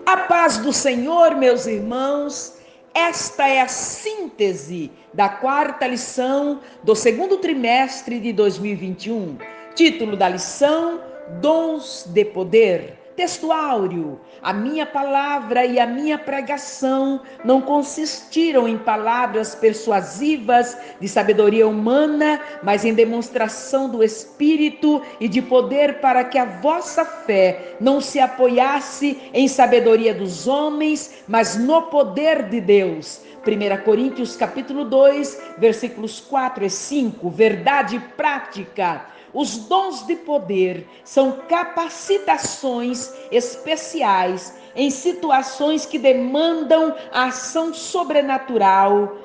A paz do Senhor, meus irmãos, esta é a síntese da quarta lição do segundo trimestre de 2021. Título da lição: Dons de Poder. Texto áureo: a minha palavra e a minha pregação não consistiram em palavras persuasivas de sabedoria humana, mas em demonstração do Espírito e de poder, para que a vossa fé não se apoiasse em sabedoria dos homens, mas no poder de Deus. 1 Coríntios capítulo 2, versículos 4 e 5, verdade prática. Os dons de poder são capacitações especiais em situações que demandam a ação sobrenatural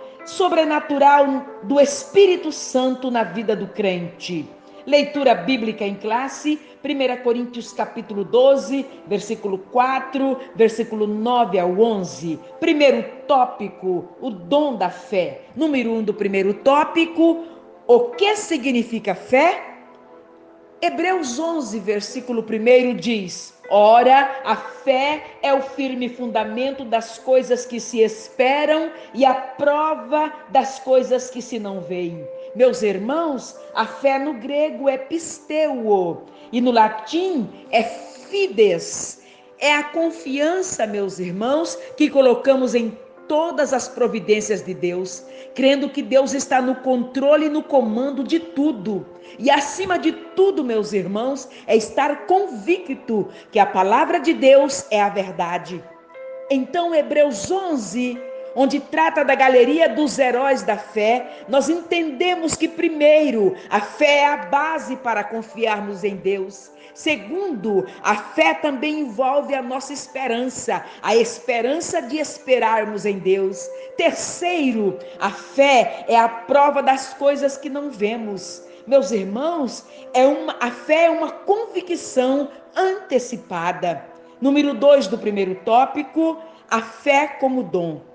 do Espírito Santo na vida do crente. Leitura bíblica em classe, 1 Coríntios capítulo 12, versículo 4, versículo 9 ao 11. Primeiro tópico, o dom da fé. Número 1 do primeiro tópico: o que significa fé? Hebreus 11, versículo 1 diz: ora, a fé é o firme fundamento das coisas que se esperam e a prova das coisas que se não veem. Meus irmãos, a fé no grego é pisteuo e no latim é fides. É a confiança, meus irmãos, que colocamos em todas as providências de Deus, crendo que Deus está no controle e no comando de tudo. E acima de tudo, meus irmãos, é estar convicto que a palavra de Deus é a verdade. Então, Hebreus 11, onde trata da galeria dos heróis da fé, nós entendemos que, primeiro, a fé é a base para confiarmos em Deus. Segundo, a fé também envolve a nossa esperança, a esperança de esperarmos em Deus. Terceiro, a fé é a prova das coisas que não vemos. Meus irmãos, a fé é uma convicção antecipada. Número 2 do primeiro tópico, a fé como dom.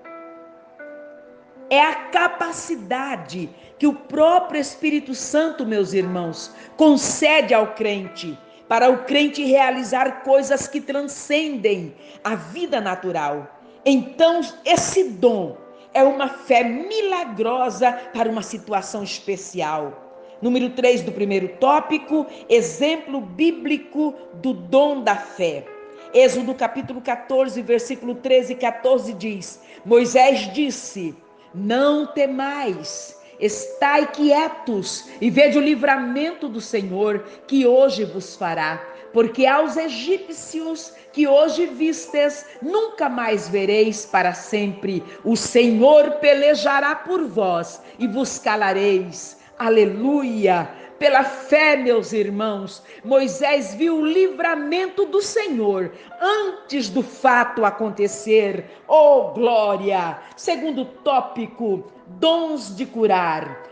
É a capacidade que o próprio Espírito Santo, meus irmãos, concede ao crente, para o crente realizar coisas que transcendem a vida natural. Então, esse dom é uma fé milagrosa para uma situação especial. Número 3 do primeiro tópico, exemplo bíblico do dom da fé. Êxodo capítulo 14, versículo 13 e 14 diz: Moisés disse: não temais, estai quietos e vede o livramento do Senhor que hoje vos fará. Porque aos egípcios que hoje vistes, nunca mais vereis para sempre. O Senhor pelejará por vós e vos calareis. Aleluia! Pela fé, meus irmãos, Moisés viu o livramento do Senhor antes do fato acontecer. Oh, glória! Segundo tópico, dons de curar.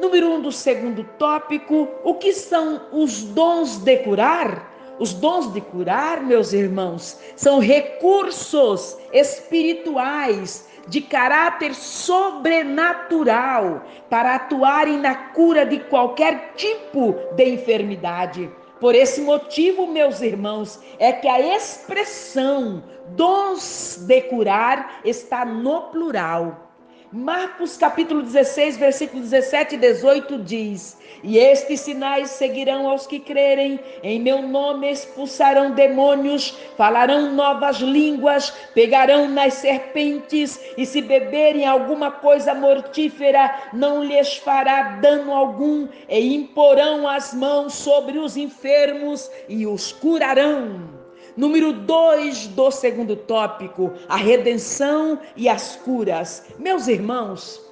Número 1 do segundo tópico, o que são os dons de curar? Os dons de curar, meus irmãos, são recursos espirituais de caráter sobrenatural para atuarem na cura de qualquer tipo de enfermidade. Por esse motivo, meus irmãos, é que a expressão dons de curar está no plural. Marcos capítulo 16, versículo 17 e 18 diz: e estes sinais seguirão aos que crerem, em meu nome expulsarão demônios, falarão novas línguas, pegarão nas serpentes, e se beberem alguma coisa mortífera, não lhes fará dano algum, e imporão as mãos sobre os enfermos e os curarão. Número 2 do segundo tópico, a redenção e as curas. Meus irmãos,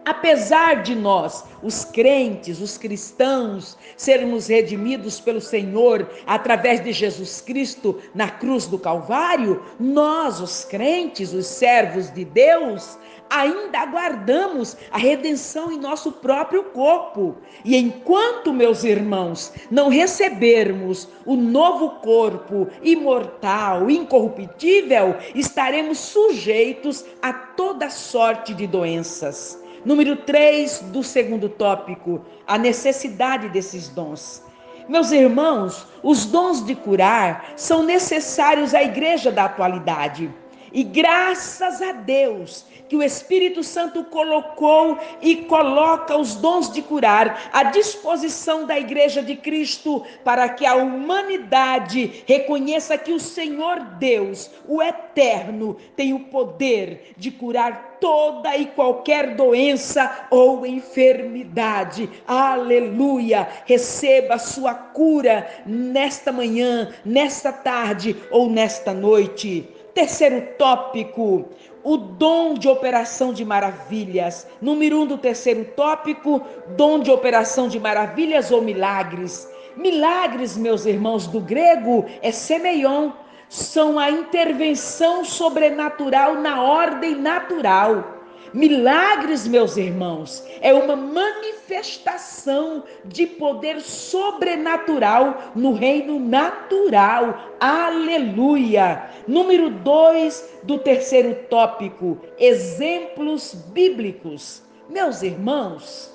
apesar de nós, os crentes, os cristãos, sermos redimidos pelo Senhor através de Jesus Cristo na cruz do Calvário, nós, os crentes, os servos de Deus, ainda aguardamos a redenção em nosso próprio corpo. E enquanto, meus irmãos, não recebermos o novo corpo imortal, incorruptível, estaremos sujeitos a toda sorte de doenças. Número 3 do segundo tópico, a necessidade desses dons. Meus irmãos, os dons de curar são necessários à igreja da atualidade. E graças a Deus que o Espírito Santo colocou e coloca os dons de curar à disposição da igreja de Cristo, para que a humanidade reconheça que o Senhor Deus, o Eterno, tem o poder de curar toda e qualquer doença ou enfermidade. Aleluia! Receba a sua cura nesta manhã, nesta tarde ou nesta noite. Terceiro tópico, o dom de operação de maravilhas. Número 1 do terceiro tópico, dom de operação de maravilhas ou milagres. Milagres, meus irmãos, do grego é semeion, são a intervenção sobrenatural na ordem natural. Milagres, meus irmãos, é uma manifestação de poder sobrenatural no reino natural. Aleluia! Número 2 do terceiro tópico, exemplos bíblicos. Meus irmãos,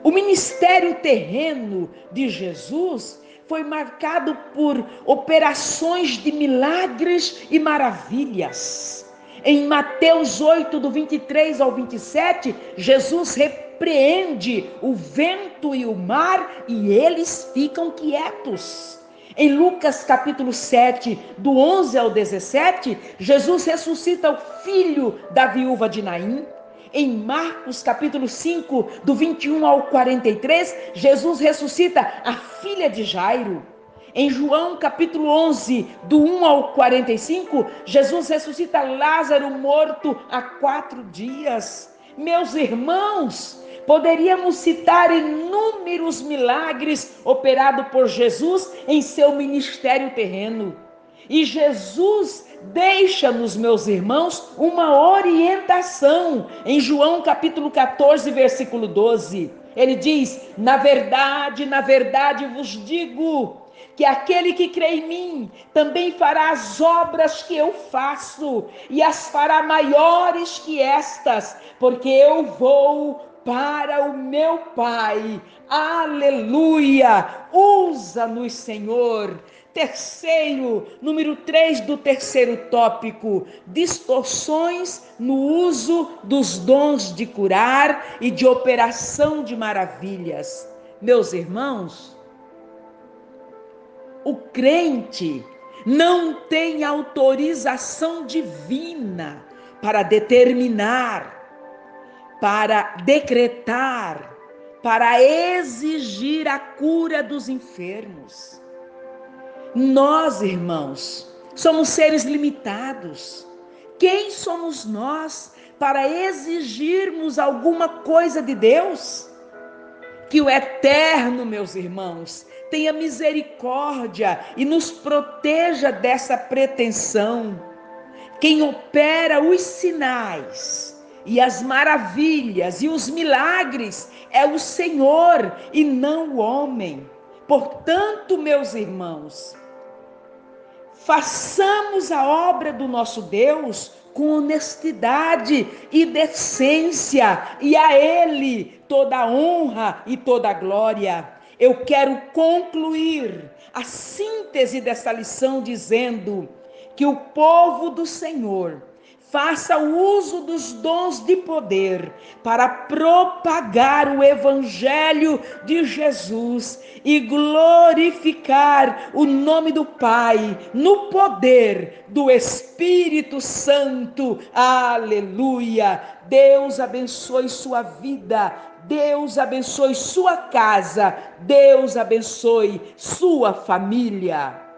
o ministério terreno de Jesus foi marcado por operações de milagres e maravilhas. Em Mateus 8, do 23 ao 27, Jesus repreende o vento e o mar e eles ficam quietos. Em Lucas capítulo 7, do 11 ao 17, Jesus ressuscita o filho da viúva de Naim. Em Marcos capítulo 5, do 21 ao 43, Jesus ressuscita a filha de Jairo. Em João capítulo 11, do 1 ao 45, Jesus ressuscita Lázaro morto há 4 dias. Meus irmãos, poderíamos citar inúmeros milagres operados por Jesus em seu ministério terreno. E Jesus deixa-nos, meus irmãos, uma orientação em João capítulo 14, versículo 12. Ele diz: na verdade vos digo, que aquele que crê em mim também fará as obras que eu faço, e as fará maiores que estas, porque eu vou para o meu Pai. Aleluia! Usa-nos, Senhor. Terceiro, número 3 do terceiro tópico, distorções no uso dos dons de curar e de operação de maravilhas. Meus irmãos, o crente não tem autorização divina para determinar, para decretar, para exigir a cura dos enfermos. Nós, irmãos, somos seres limitados. Quem somos nós para exigirmos alguma coisa de Deus? Que o Eterno, meus irmãos, tenha misericórdia e nos proteja dessa pretensão. Quem opera os sinais e as maravilhas e os milagres é o Senhor e não o homem. Portanto, meus irmãos, façamos a obra do nosso Deus com honestidade e decência, e a Ele toda a honra e toda a glória. Eu quero concluir a síntese dessa lição dizendo que o povo do Senhor faça o uso dos dons de poder para propagar o Evangelho de Jesus e glorificar o nome do Pai no poder do Espírito Santo. Aleluia! Deus abençoe sua vida. Deus abençoe sua casa. Deus abençoe sua família.